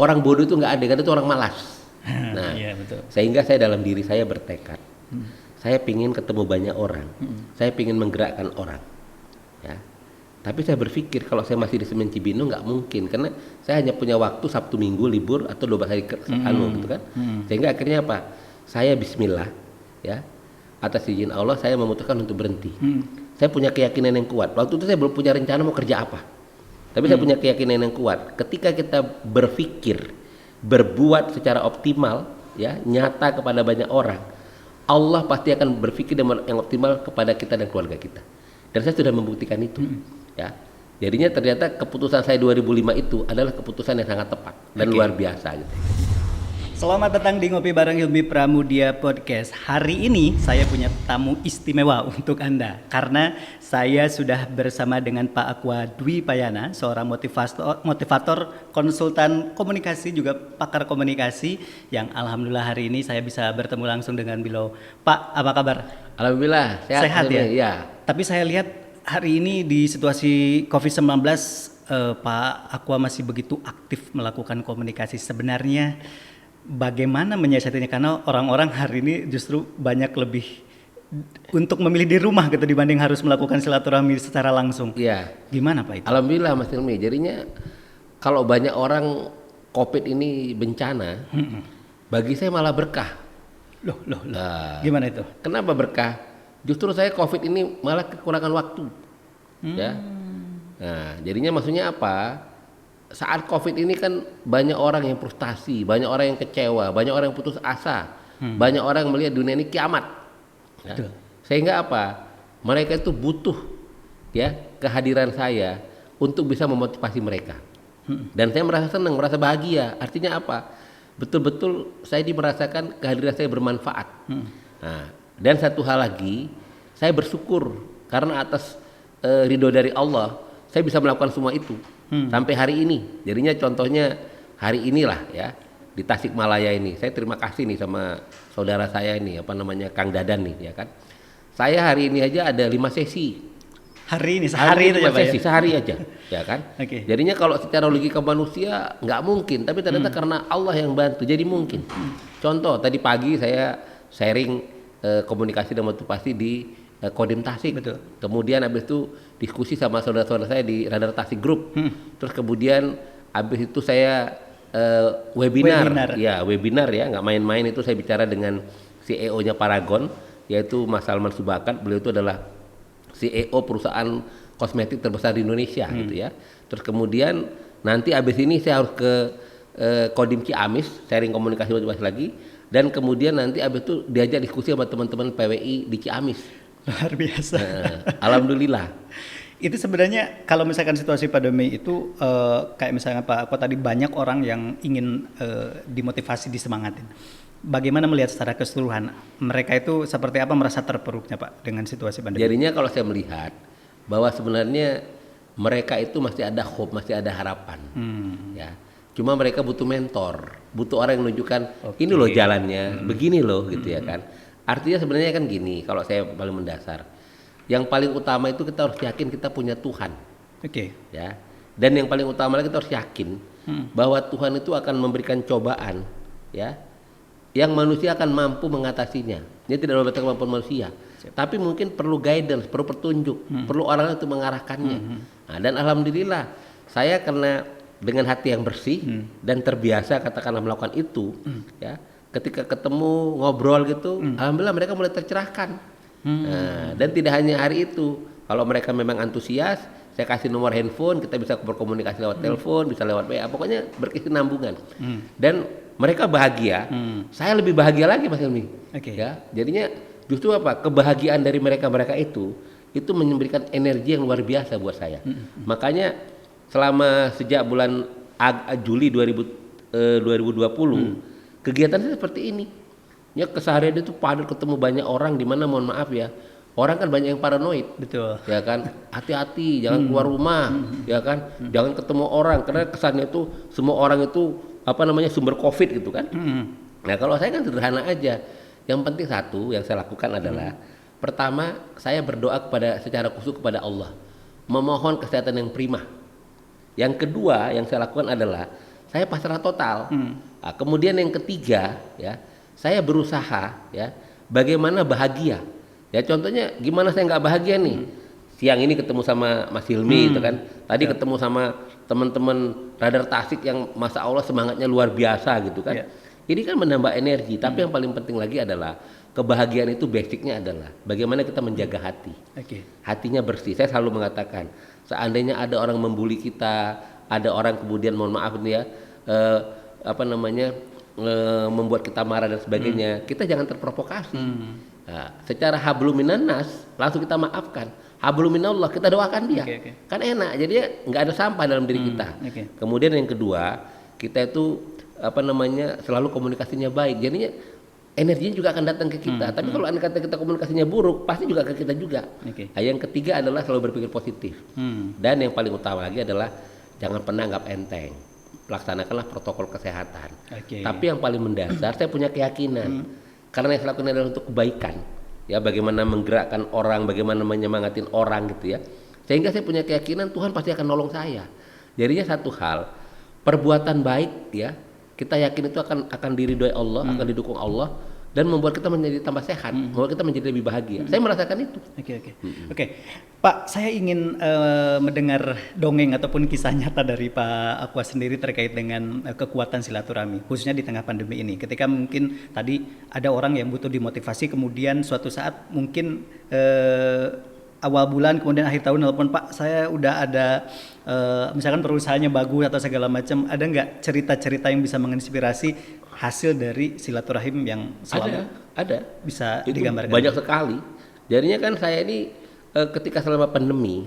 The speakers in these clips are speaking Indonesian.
orang bodoh itu nggak ada, karena itu orang malas. Nah, Iya, betul. sehingga saya dalam diri saya bertekad, saya pingin ketemu banyak orang, saya pingin menggerakkan orang, ya. Tapi saya berpikir kalau saya masih di Semen Cibinong nggak mungkin, karena saya hanya punya waktu Sabtu Minggu libur atau 12 hari gitu kan. Sehingga akhirnya apa? Saya Bismillah, ya, atas izin Allah saya memutuskan untuk berhenti. Saya punya keyakinan yang kuat. Waktu itu saya belum punya rencana mau kerja apa, tapi saya punya keyakinan yang kuat. Ketika kita berpikir, berbuat secara optimal, ya, nyata kepada banyak orang, Allah pasti akan berpikir yang optimal kepada kita dan keluarga kita. Dan saya sudah membuktikan itu. Ya, jadinya ternyata keputusan saya 2005 itu adalah keputusan yang sangat tepat dan luar biasa gitu. Selamat datang di Ngopi Bareng Hilmi Pramudia Podcast. Hari ini saya punya tamu istimewa untuk Anda karena saya sudah bersama dengan Pak Aqua Dwi Payana, seorang motivator, konsultan komunikasi juga pakar komunikasi yang alhamdulillah hari ini saya bisa bertemu langsung dengan beliau. Pak, apa kabar? Alhamdulillah Sehat ya? Ya. Tapi saya lihat hari ini di situasi COVID-19 Pak Aqua masih begitu aktif melakukan komunikasi. Sebenarnya bagaimana menyiasatinya, karena orang-orang hari ini justru banyak lebih untuk memilih di rumah gitu dibanding harus melakukan silaturahmi secara langsung. Iya. Gimana Pak itu? Alhamdulillah Mas Hilmi. Jadinya kalau banyak orang COVID ini bencana, bagi saya malah berkah. Loh. Nah, Gimana itu? kenapa berkah? Justru saya COVID ini malah kekurangan waktu. Ya. Nah, jadinya maksudnya apa? Saat COVID ini kan banyak orang yang frustasi, banyak orang yang kecewa, banyak orang yang putus asa, banyak orang yang melihat dunia ini kiamat. Ya. Sehingga apa? Mereka itu butuh, ya, kehadiran saya untuk bisa memotivasi mereka. Dan saya merasa senang, merasa bahagia. Artinya apa? Betul-betul saya merasakan kehadiran saya bermanfaat. Nah, dan satu hal lagi, saya bersyukur karena atas ridho dari Allah, saya bisa melakukan semua itu. Sampai hari ini. Jadinya contohnya hari inilah, ya, di Tasikmalaya ini. Saya terima kasih nih sama saudara saya ini, apa namanya, Kang Dadan nih, ya kan. Saya hari ini aja ada 5 sesi. Hari ini sehari itu ya Pak ya? Sehari aja, ya kan. Oke. Jadinya kalau secara logika manusia nggak mungkin, tapi ternyata karena Allah yang bantu jadi mungkin. Contoh tadi pagi saya sharing komunikasi dan motivasi di Kodim Tasik. Betul. Kemudian habis itu diskusi sama saudara-saudara saya di Radar Tasik Group. Terus kemudian habis itu saya webinar ya, nggak main-main. Itu saya bicara dengan CEO-nya Paragon, yaitu Mas Salman Subakat. Beliau itu adalah CEO perusahaan kosmetik terbesar di Indonesia gitu ya. Terus kemudian nanti habis ini saya harus ke Kodim Ciamis, sharing komunikasi motivasi lagi. Dan kemudian nanti habis itu diajak diskusi sama teman-teman PWI di Ciamis. Luar biasa. Alhamdulillah. Itu sebenarnya kalau misalkan situasi pandemi itu kayak misalnya Pak Aqua tadi banyak orang yang ingin dimotivasi, disemangatin. Bagaimana melihat secara keseluruhan mereka itu seperti apa merasa terpuruknya Pak dengan situasi pandemi? Jadinya kalau saya melihat bahwa sebenarnya mereka itu masih ada hope, masih ada harapan. Ya. Cuma mereka butuh mentor, butuh orang yang menunjukkan ini loh jalannya, begini loh gitu ya kan. Artinya sebenarnya kan gini, kalau saya paling mendasar, yang paling utama itu kita harus yakin kita punya Tuhan. Oke. Ya. Dan yang paling utama lagi kita harus yakin bahwa Tuhan itu akan memberikan cobaan, ya, yang manusia akan mampu mengatasinya. Dia tidak membatas kemampuan manusia, tapi mungkin perlu guidance, perlu petunjuk, perlu orang untuk mengarahkannya. Nah, dan alhamdulillah saya karena dengan hati yang bersih dan terbiasa katakanlah melakukan itu, ya. Ketika ketemu ngobrol gitu, alhamdulillah mereka mulai tercerahkan. Nah, dan tidak hanya hari itu, kalau mereka memang antusias, saya kasih nomor handphone, kita bisa berkomunikasi lewat telepon, bisa lewat WA, pokoknya berkesinambungan. Dan mereka bahagia, saya lebih bahagia lagi Mas Hilmi. Ya, jadinya justru apa? Kebahagiaan dari mereka itu memberikan energi yang luar biasa buat saya. Makanya selama sejak bulan Juli 2020 kegiatannya seperti ini. Ya, keseharian itu padat ketemu banyak orang, di mana mohon maaf ya, orang kan banyak yang paranoid. Betul. Ya kan, hati-hati, jangan keluar rumah, ya kan, jangan ketemu orang, karena kesannya itu semua orang itu apa namanya sumber COVID gitu kan. Nah, kalau saya kan sederhana aja. Yang penting satu yang saya lakukan adalah pertama saya berdoa secara khusus kepada Allah, memohon kesehatan yang prima. Yang kedua yang saya lakukan adalah saya pasrah total. Nah, kemudian yang ketiga, ya, saya berusaha, ya, bagaimana bahagia. Ya, contohnya gimana saya nggak bahagia nih? Siang ini ketemu sama Mas Hilmi, gitu kan? Tadi ketemu sama teman-teman Radar Tasik yang Masya Allah semangatnya luar biasa, gitu kan? Ini kan menambah energi. Tapi yang paling penting lagi adalah kebahagiaan itu basicnya adalah bagaimana kita menjaga hati. Hatinya bersih. Saya selalu mengatakan, seandainya ada orang membuli kita, ada orang kemudian mohon maaf nih ya, membuat kita marah dan sebagainya, kita jangan terprovokasi. Nah, secara hablum minan nas langsung kita maafkan, hablum minallah kita doakan dia. Kan enak, jadi nggak ada sampah dalam diri kita. Kemudian yang kedua, kita itu selalu komunikasinya baik, jadinya energinya juga akan datang ke kita. Tapi kalau andai kata kita komunikasinya buruk, pasti juga ke kita juga. Nah, yang ketiga adalah selalu berpikir positif. Dan yang paling utama lagi adalah jangan pernah anggap enteng. Laksanakanlah protokol kesehatan. Tapi yang paling mendasar, saya punya keyakinan karena yang saya lakukan adalah untuk kebaikan. Ya, bagaimana menggerakkan orang, bagaimana menyemangatin orang gitu ya. Sehingga saya punya keyakinan Tuhan pasti akan nolong saya. Jadinya satu hal, perbuatan baik ya, kita yakin itu akan diridhoi Allah, akan didukung Allah dan membuat kita menjadi tambah sehat, membuat kita menjadi lebih bahagia. Saya merasakan itu. Oke. Pak, saya ingin mendengar dongeng ataupun kisah nyata dari Pak Aqua sendiri terkait dengan kekuatan silaturahmi, khususnya di tengah pandemi ini. Ketika mungkin tadi ada orang yang butuh dimotivasi, kemudian suatu saat mungkin awal bulan kemudian akhir tahun telepon, Pak, saya udah ada misalkan perusahaannya bagus atau segala macam, ada nggak cerita-cerita yang bisa menginspirasi hasil dari silaturahim yang selalu ada bisa itu digambarkan? Banyak sekali. Jadinya kan saya ini ketika selama pandemi,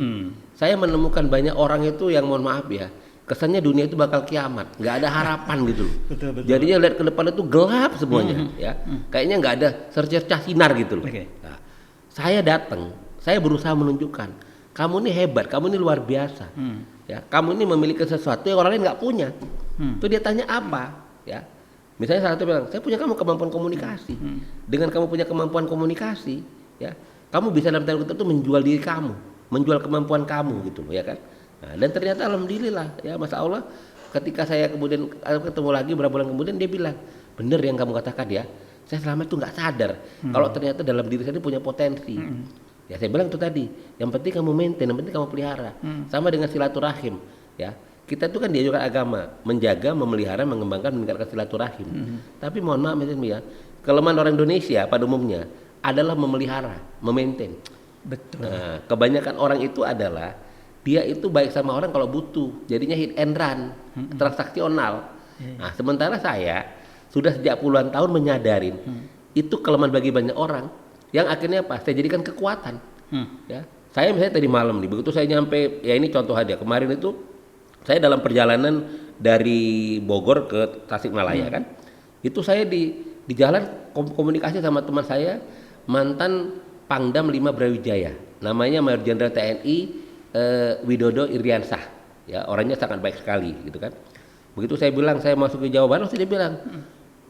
saya menemukan banyak orang itu yang mohon maaf ya, kesannya dunia itu bakal kiamat, nggak ada harapan gitu loh. Betul. Jadinya lihat ke depan itu gelap semuanya, ya. Kayaknya nggak ada secercah sinar gitu loh. Nah, saya datang, saya berusaha menunjukkan, kamu ini hebat, kamu ini luar biasa, ya. Kamu ini memiliki sesuatu yang orang lain nggak punya. Tuh dia tanya apa, ya. Misalnya salah satu bilang, saya punya kamu kemampuan komunikasi. Dengan kamu punya kemampuan komunikasi, ya. Kamu bisa dalam tanda kutip itu menjual diri kamu, menjual kemampuan kamu gitu, ya kan? Nah, dan ternyata alhamdulillah, ya Masya Allah, ketika saya kemudian ketemu lagi beberapa bulan kemudian dia bilang, bener yang kamu katakan ya, saya selama itu nggak sadar kalau ternyata dalam diri saya ini punya potensi. Ya saya bilang itu tadi, yang penting kamu maintain, yang penting kamu pelihara. Sama dengan silaturahim, ya. Kita itu kan diajarkan agama, menjaga, memelihara, mengembangkan, meningkatkan silaturahim. Tapi mohon maaf ya, kelemahan orang Indonesia pada umumnya adalah memelihara, memaintain. Betul. Nah, kebanyakan orang itu adalah dia itu baik sama orang kalau butuh, jadinya hit and run, transaksional. Nah, sementara saya sudah sejak puluhan tahun menyadarin itu kelemahan bagi banyak orang, yang akhirnya apa? Saya jadikan kekuatan. Ya, saya misalnya tadi malam nih, begitu saya nyampe, ya ini contoh aja, kemarin itu saya dalam perjalanan dari Bogor ke Tasikmalaya kan, itu saya di jalan komunikasi sama teman saya, mantan Pangdam 5 Brawijaya, namanya Mayor Jenderal TNI Widodo Iriansah, ya orangnya sangat baik sekali gitu kan. Begitu saya bilang saya masuk ke Jawa Barat, dia bilang,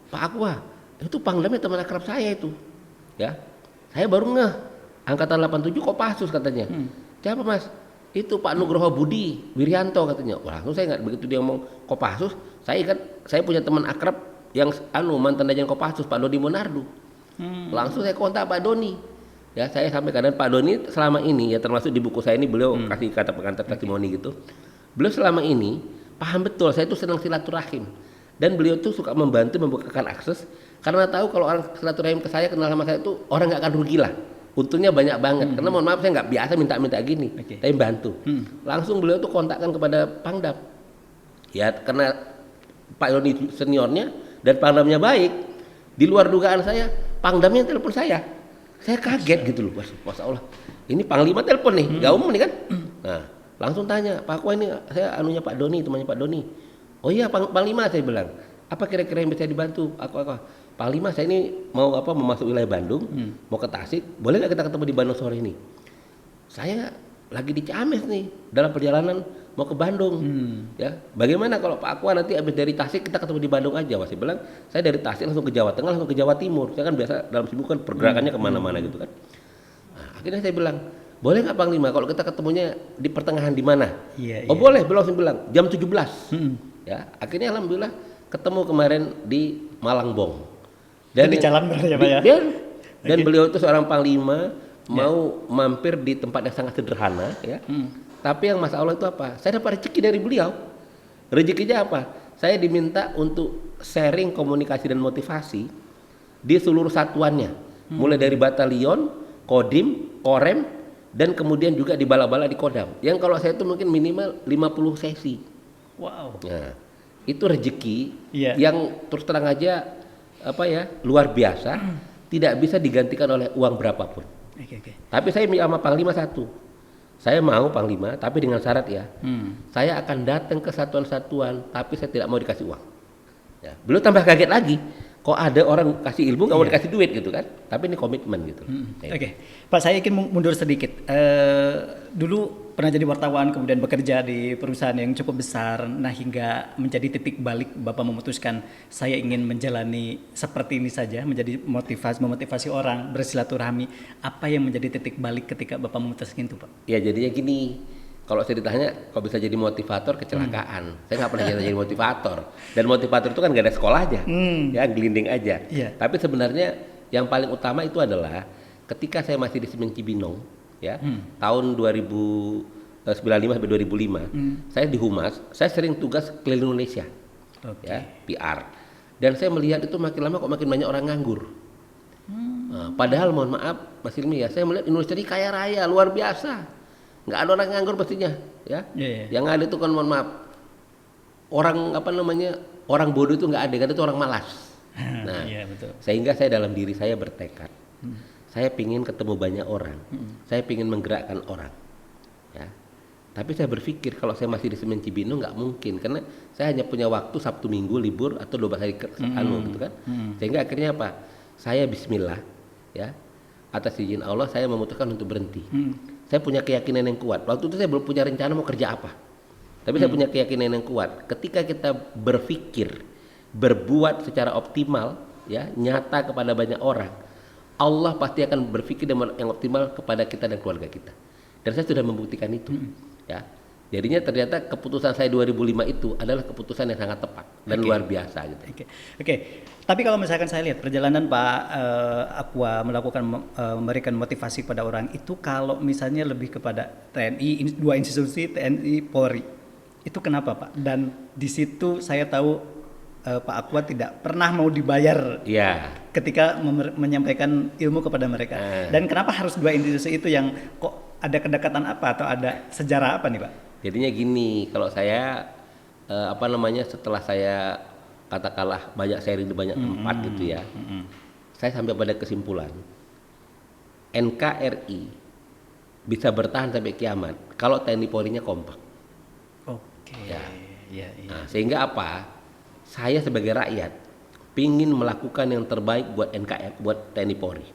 Pak Aqua, itu Pangdamnya teman akrab saya itu, ya. Saya baru ngeh, angkatan 87 Kopassus katanya. Siapa Mas? Itu Pak Nugroho Budi Wiryanto katanya. Wah, langsung saya ingat begitu dia ngomong Kopassus, saya ingat saya punya teman akrab yang mantan Danjen Kopassus, Pak Doni Monardo. Langsung saya kontak Pak Doni. Ya, saya sampaikan, dan Pak Doni selama ini ya termasuk di buku saya ini beliau kasih kata pengantar testimoni gitu. Beliau selama ini paham betul saya itu senang silaturahim. Dan beliau tuh suka membantu membukakan akses karena tahu kalau orang silaturahim ke saya, kenal sama saya itu orang nggak akan rugi lah. Untungnya banyak banget. Karena mohon maaf saya nggak biasa minta-minta gini. Tapi bantu. Langsung beliau tuh kontakkan kepada Pangdam. Ya karena Pak Doni seniornya dan Pangdamnya baik, di luar dugaan saya, Pangdamnya telepon saya kaget gitu loh, Masya Allah, ini Panglima telepon nih, gak umum nih kan. Nah langsung tanya, Pak Aqua ini saya anunya Pak Doni, temannya Pak Doni. Oh iya Panglima, saya bilang, apa kira-kira yang bisa dibantu? Aku Panglima, saya ini mau masuk wilayah Bandung, mau ke Tasik, boleh nggak kita ketemu di Bandung sore ini? Saya lagi di Ciamis nih, dalam perjalanan mau ke Bandung, ya. Bagaimana kalau Pak Aqua nanti habis dari Tasik kita ketemu di Bandung aja? Saya bilang, saya dari Tasik langsung ke Jawa Tengah, langsung ke Jawa Timur. Saya kan biasa dalam sibuk kan pergerakannya kemana-mana gitu kan. Nah, akhirnya saya bilang, boleh nggak Panglima kalau kita ketemunya di pertengahan di mana? Boleh, beliau langsung bilang jam 17. Ya, akhirnya alhamdulillah ketemu kemarin di Malangbong. Dan di jalan berarti ya Pak ya? Dan beliau itu seorang panglima mau mampir di tempat yang sangat sederhana ya. Tapi yang Masya Allah itu apa? Saya dapat rezeki dari beliau. Rezekinya apa? Saya diminta untuk sharing komunikasi dan motivasi di seluruh satuannya. Mulai dari batalion, kodim, korem, dan kemudian juga di bala-bala di kodam. Yang kalau saya itu mungkin minimal 50 sesi. Wow. Nah, itu rezeki yang terus terang aja luar biasa, tidak bisa digantikan oleh uang berapapun. Tapi saya sama Panglima satu, saya mau Panglima, tapi dengan syarat ya, saya akan datang ke satuan-satuan, tapi saya tidak mau dikasih uang. Ya, beliau tambah kaget lagi, kok ada orang kasih ilmu nggak mau dikasih duit gitu kan? Tapi ini komitmen gitu. Pak, saya ingin mundur sedikit. Dulu pernah jadi wartawan, kemudian bekerja di perusahaan yang cukup besar, nah hingga menjadi titik balik Bapak memutuskan saya ingin menjalani seperti ini saja, menjadi memotivasi orang, bersilaturahmi. Apa yang menjadi titik balik ketika Bapak memutuskan itu, Pak? Ya jadinya gini, kalau saya ditanya kok bisa jadi motivator, kecelakaan. Saya nggak pernah jadi motivator. Dan motivator itu kan nggak ada sekolahnya, ya gelinding aja. Tapi sebenarnya yang paling utama itu adalah ketika saya masih di Semen Cibinong, ya tahun 2095 sampai 2005, saya di Humas, saya sering tugas keliling Indonesia, ya PR. Dan saya melihat itu makin lama kok makin banyak orang nganggur. Padahal mohon maaf Mas Ilmi ya, saya melihat Indonesia ini kaya raya luar biasa, nggak ada orang nganggur pastinya, ya. Yang ada itu kan mohon maaf orang orang bodoh itu nggak ada, itu orang malas. Nah, betul. Sehingga saya dalam diri saya bertekad, saya pingin ketemu banyak orang, saya pingin menggerakkan orang, ya. Tapi saya berpikir kalau saya masih di Semen Cibinong nggak mungkin, karena saya hanya punya waktu Sabtu Minggu libur atau 12 hari gitu kan. Sehingga akhirnya apa? Saya Bismillah, ya, atas izin Allah saya memutuskan untuk berhenti. Saya punya keyakinan yang kuat. Waktu itu saya belum punya rencana mau kerja apa, tapi saya punya keyakinan yang kuat. Ketika kita berpikir, berbuat secara optimal, ya, nyata kepada banyak orang, Allah pasti akan berpikir yang optimal kepada kita dan keluarga kita. Dan saya sudah membuktikan itu, ya. Jadinya ternyata keputusan saya 2005 itu adalah keputusan yang sangat tepat dan luar biasa gitu. Tapi kalau misalkan saya lihat perjalanan Pak Aqua memberikan motivasi pada orang itu, kalau misalnya lebih kepada TNI, dua institusi TNI Polri, itu kenapa Pak? Dan di situ saya tahu Pak Aqua tidak pernah mau dibayar ketika menyampaikan ilmu kepada mereka. Dan kenapa harus dua institusi itu, yang kok ada kedekatan apa atau ada sejarah apa nih Pak? Jadinya gini, kalau saya setelah saya katakanlah banyak sharing di banyak tempat gitu ya, saya sampai pada kesimpulan NKRI bisa bertahan sampai kiamat kalau TNI Polri-nya kompak. Nah, sehingga apa? Saya sebagai rakyat pingin melakukan yang terbaik buat NKRI, buat TNI Polri.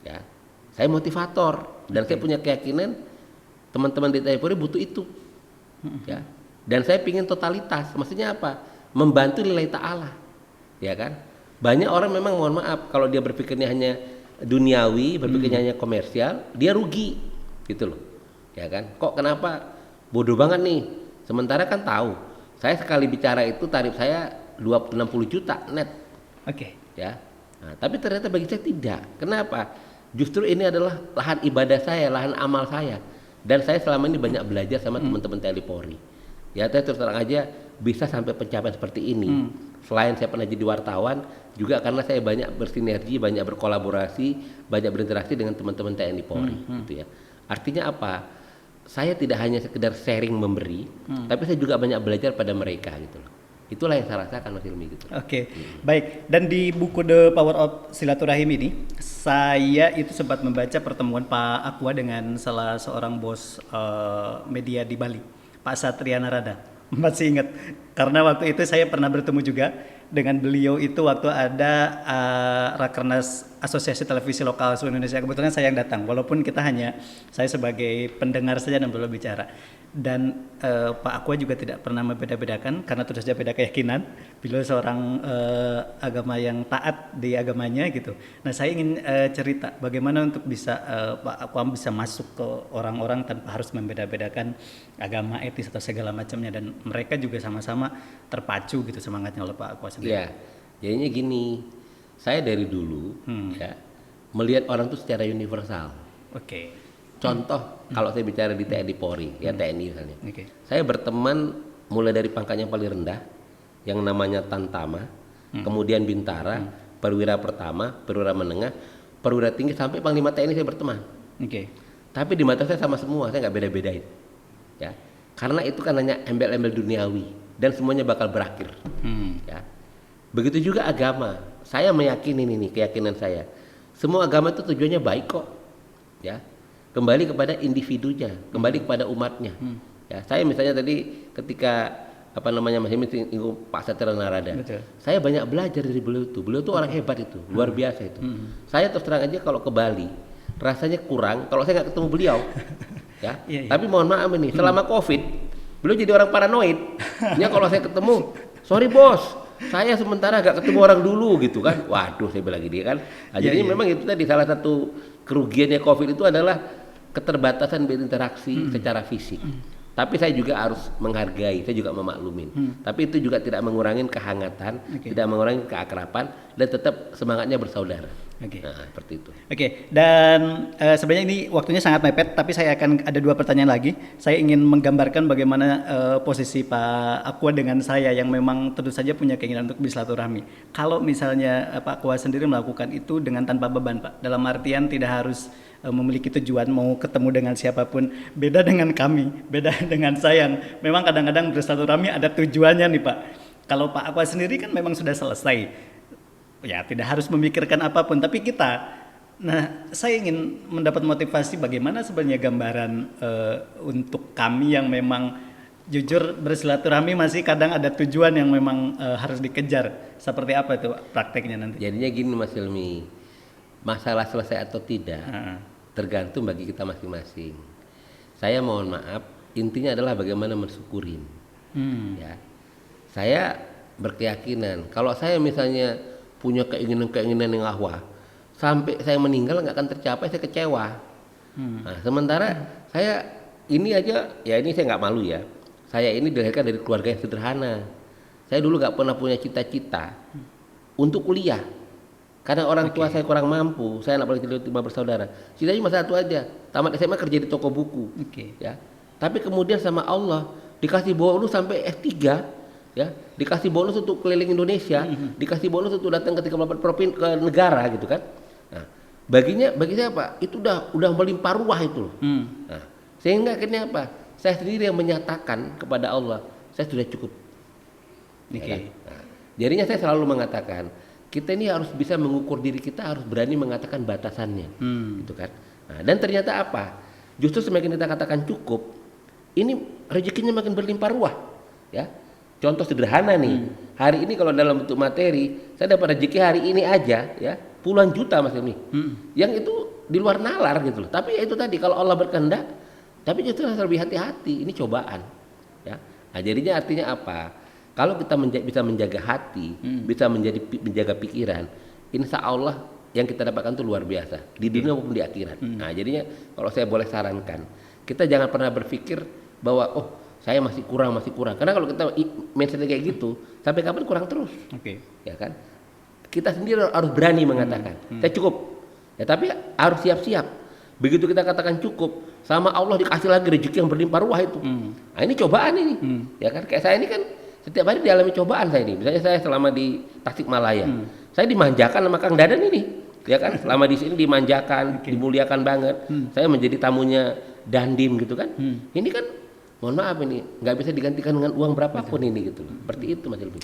Ya, saya motivator dan saya punya keyakinan teman-teman di TNI Polri butuh itu. Ya, dan saya pingin totalitas. Maksudnya apa? Membantu lillahi ta'ala, ya kan? Banyak orang memang mohon maaf kalau dia berpikirnya hanya duniawi, berpikirnya hanya komersial, dia rugi, gitu loh, ya kan? Kok kenapa bodoh banget nih? Sementara kan tahu, saya sekali bicara itu tarif saya 60 juta net, ya. Nah, tapi ternyata bagi saya tidak. Kenapa? Justru ini adalah lahan ibadah saya, lahan amal saya, dan saya selama ini banyak belajar sama teman-teman TNI Polri. Ya, saya terus terang aja bisa sampai pencapaian seperti ini. Selain saya pernah jadi wartawan, juga karena saya banyak bersinergi, banyak berkolaborasi, banyak berinteraksi dengan teman-teman TNI Polri, gitu ya. Artinya apa? Saya tidak hanya sekedar sharing memberi, tapi saya juga banyak belajar pada mereka, gitu loh. Itulah yang saya rasakan Mas Hilmi gitu. Baik. Dan di buku The Power of Silaturahim ini, saya itu sempat membaca pertemuan Pak Aqua dengan salah seorang bos media di Bali, Pak Satria Narada. Masih ingat, karena waktu itu saya pernah bertemu juga dengan beliau itu waktu ada Rakernas Asosiasi Televisi Lokal seluruh Indonesia. Kebetulan saya yang datang, walaupun saya sebagai pendengar saja dan belum bicara. Dan Pak Aqua juga tidak pernah membeda-bedakan, karena tentu saja beda keyakinan. Beliau seorang agama yang taat di agamanya gitu. Nah, saya ingin cerita bagaimana untuk bisa Pak Aqua bisa masuk ke orang-orang tanpa harus membeda-bedakan agama, etis atau segala macamnya, dan mereka juga sama-sama sama-sama terpacu gitu semangatnya oleh Pak Akwa sendiri. Ya, jadinya gini, saya dari dulu ya melihat orang itu secara universal. Oke. Contoh kalau saya bicara di TNI Polri, ya TNI misalnya. Oke. Saya berteman mulai dari pangkat yang paling rendah, yang namanya Tantama, kemudian Bintara, perwira pertama, perwira menengah, perwira tinggi sampai Panglima TNI saya berteman. Oke. Tapi di mata saya sama semua, saya nggak beda-bedain. Ya, karena itu kan hanya embel-embel duniawi dan semuanya bakal berakhir. Ya, begitu juga agama. Saya meyakini ini keyakinan saya. Semua agama itu tujuannya baik kok. Ya, kembali kepada individunya, kembali kepada umatnya. Ya, saya misalnya tadi ketika masih Pak Satria Narada. Betul. Saya banyak belajar dari beliau itu. Beliau itu orang hebat itu, luar biasa itu. Saya terus terang aja kalau ke Bali rasanya kurang kalau saya nggak ketemu beliau. Ya. Iya. Tapi mohon maaf ini, selama Covid beliau jadi orang paranoid. Ya kalau saya ketemu, sorry bos, saya sementara agak ketemu orang dulu gitu kan. Waduh, saya bilang gini kan. Nah, jadi memang itu tadi salah satu kerugiannya Covid itu adalah keterbatasan berinteraksi secara fisik. Tapi saya juga harus menghargai, saya juga memaklumin. Tapi itu juga tidak mengurangi kehangatan, tidak mengurangi keakraban, dan tetap semangatnya bersaudara. Nah, seperti itu. Oke, dan sebenarnya ini waktunya sangat mepet, tapi saya akan ada 2 pertanyaan lagi. Saya ingin menggambarkan bagaimana posisi Pak Akwa dengan saya yang memang tentu saja punya keinginan untuk bersilaturahmi. Kalau misalnya Pak Akwa sendiri melakukan itu dengan tanpa beban, Pak, dalam artian tidak harus memiliki tujuan mau ketemu dengan siapapun. Beda dengan kami, beda dengan saya yang memang kadang-kadang bersilaturahmi ada tujuannya nih Pak. Kalau Pak Akwa sendiri kan memang sudah selesai, ya tidak harus memikirkan apapun. Tapi saya ingin mendapat motivasi bagaimana sebenarnya gambaran untuk kami yang memang jujur bersilaturahmi masih kadang ada tujuan yang memang harus dikejar. Seperti apa itu prakteknya nanti? Jadinya gini Mas Hilmi, masalah selesai atau tidak tergantung bagi kita masing-masing. Saya mohon maaf, intinya adalah bagaimana mensyukurin. Ya, saya berkeyakinan kalau saya misalnya punya keinginan yang ahwa, sampai saya meninggal nggak akan tercapai, saya kecewa. Nah, sementara saya ini aja, ya ini saya nggak malu ya. Saya ini dilahirkan dari keluarga yang sederhana. Saya dulu nggak pernah punya cita-cita untuk kuliah. Karena orang tua saya kurang mampu, saya anak paling kecil 5 bersaudara. Cita-citanya cuma satu aja, tamat SMA kerja di toko buku. Ya. Tapi kemudian sama Allah dikasih bonus sampai S3, ya, dikasih bonus untuk keliling Indonesia, dikasih bonus untuk datang ke 34 provinsi ke negara gitu kan. Nah, bagi saya apa? Itu udah melimpah ruah itu loh. Nah, sehingga akhirnya apa? Saya sendiri yang menyatakan kepada Allah, saya sudah cukup. Ya kan? Nah, jadinya saya selalu mengatakan, kita ini harus bisa mengukur diri kita, harus berani mengatakan batasannya, gitu kan. Nah, dan ternyata apa? Justru semakin kita katakan cukup, ini rezekinya makin berlimpah ruah, ya. Contoh sederhana nih, hari ini kalau dalam bentuk materi, saya dapat rezeki hari ini aja, ya, puluhan juta Mas Ilmi, yang itu di luar nalar gitu loh. Tapi ya itu tadi, kalau Allah berkehendak, tapi justru harus lebih hati-hati, ini cobaan, ya. Nah, jadinya artinya apa? Kalau kita bisa menjaga hati, bisa menjaga pikiran, insya Allah yang kita dapatkan itu luar biasa di dunia maupun di akhirat. Nah, jadinya kalau saya boleh sarankan, kita jangan pernah berpikir bahwa saya masih kurang. Karena kalau kita mindsetnya kayak gitu, sampai kapan kurang terus? Ya kan? Kita sendiri harus berani mengatakan, saya cukup. Ya, tapi harus siap-siap. Begitu kita katakan cukup, sama Allah dikasih lagi rezeki yang berlimpah ruah itu. Nah, ini cobaan ini, ya kan? Kayak saya ini kan setiap hari dialami cobaan saya ini. Misalnya saya selama di Tasikmalaya, saya dimanjakan sama Kang Dadan ini, ya kan? Selama di sini dimanjakan, dimuliakan banget. Saya menjadi tamunya Dandim gitu kan. Ini kan, mohon maaf ini, nggak bisa digantikan dengan uang berapapun ini gitu. Seperti itu Mas Ilmi.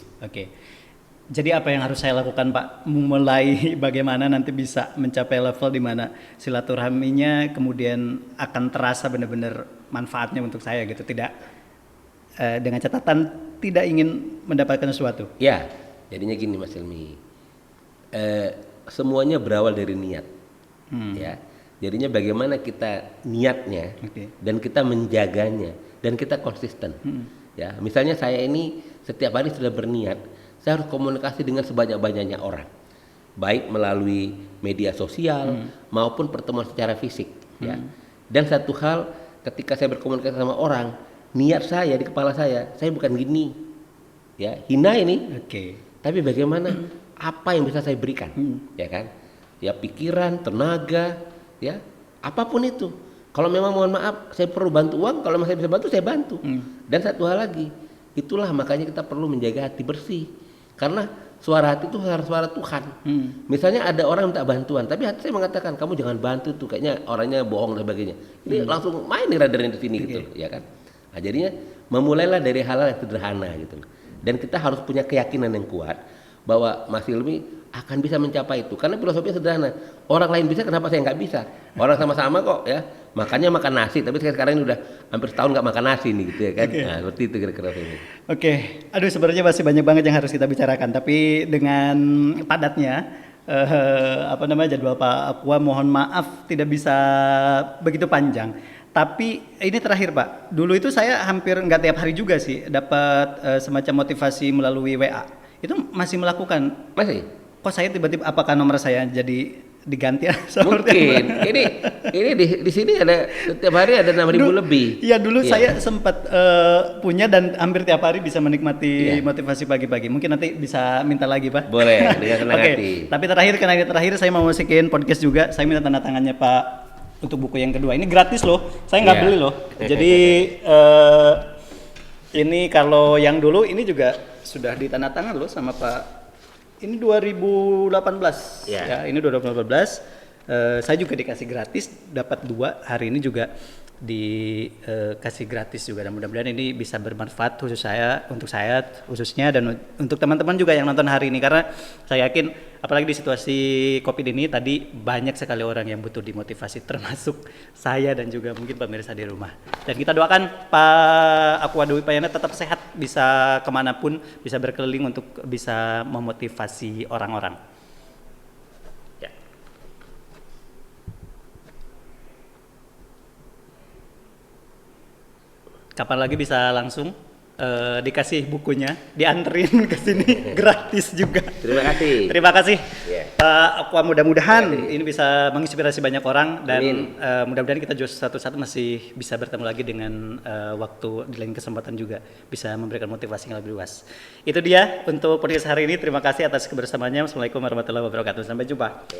Jadi apa yang harus saya lakukan Pak? Mulai bagaimana nanti bisa mencapai level di mana silaturahminya kemudian akan terasa benar-benar manfaatnya untuk saya gitu. Tidak dengan catatan tidak ingin mendapatkan sesuatu. Ya, jadinya gini Mas Ilmi, semuanya berawal dari niat, ya. Jadinya bagaimana kita niatnya dan kita menjaganya dan kita konsisten. Ya, misalnya saya ini setiap hari sudah berniat, saya harus komunikasi dengan sebanyak-banyaknya orang, baik melalui media sosial maupun pertemuan secara fisik. Ya. Dan satu hal, ketika saya berkomunikasi sama orang, niat saya di kepala saya bukan gini, ya hina ini. Oke. Tapi bagaimana apa yang bisa saya berikan, ya kan? Ya pikiran, tenaga, ya apapun itu. Kalau memang mohon maaf saya perlu bantu uang, kalau saya bisa bantu saya bantu. Dan satu hal lagi, itulah makanya kita perlu menjaga hati bersih. Karena suara hati itu suara Tuhan. Misalnya ada orang minta bantuan, tapi hati saya mengatakan kamu jangan bantu tuh, kayaknya orangnya bohong dan sebagainya. Ini langsung main nih radarnya di sini gitu, ya kan? Nah, jadinya memulailah dari hal-hal yang sederhana gitu. Dan kita harus punya keyakinan yang kuat bahwa Mas Hilmi akan bisa mencapai itu. Karena filosofinya sederhana. Orang lain bisa, kenapa saya nggak bisa? Orang sama-sama kok ya. Makanya makan nasi, tapi sekarang ini udah hampir setahun nggak makan nasi nih gitu ya kan. Nah, seperti itu kira-kira ini. Oke. Aduh, sebenarnya masih banyak banget yang harus kita bicarakan, tapi dengan padatnya jadwal Pak Aqua, mohon maaf tidak bisa begitu panjang. Tapi ini terakhir Pak, dulu itu saya hampir nggak tiap hari juga sih dapat semacam motivasi melalui WA. Itu masih melakukan? Masih? Kok saya tiba-tiba, apakah nomor saya jadi diganti? Mungkin. Ini di sini ada setiap hari ada 6.000 lebih. Iya dulu saya sempat punya dan hampir tiap hari bisa menikmati motivasi pagi-pagi. Mungkin nanti bisa minta lagi Pak. Boleh, dengan senang hati. Tapi terakhir saya mau masukin podcast juga. Saya minta tanda tangannya Pak untuk buku yang kedua. Ini gratis loh. Saya nggak beli loh. Jadi ini kalau yang dulu ini juga sudah ditandatangan loh sama Pak. Ini 2018. Ya, ini 2018. Saya juga dikasih gratis, dapat 2. Hari ini juga dikasih gratis juga, dan mudah-mudahan ini bisa bermanfaat untuk saya khususnya, dan untuk teman-teman juga yang nonton hari ini, karena saya yakin apalagi di situasi Covid ini tadi banyak sekali orang yang butuh dimotivasi, termasuk saya dan juga mungkin pemirsa di rumah. Dan kita doakan Pak Aqua Dwi Payana tetap sehat, bisa kemanapun, bisa berkeliling untuk bisa memotivasi orang-orang. Kapan lagi bisa langsung dikasih bukunya, dianterin ke sini gratis juga. Terima kasih. Terima kasih. Pak Aqua, mudah-mudahan ini bisa menginspirasi banyak orang, dan mudah-mudahan kita juga satu-satu masih bisa bertemu lagi dengan waktu di lain kesempatan juga bisa memberikan motivasi yang lebih luas. Itu dia untuk podcast hari ini. Terima kasih atas kebersamaannya. Wassalamualaikum warahmatullahi wabarakatuh. Sampai jumpa.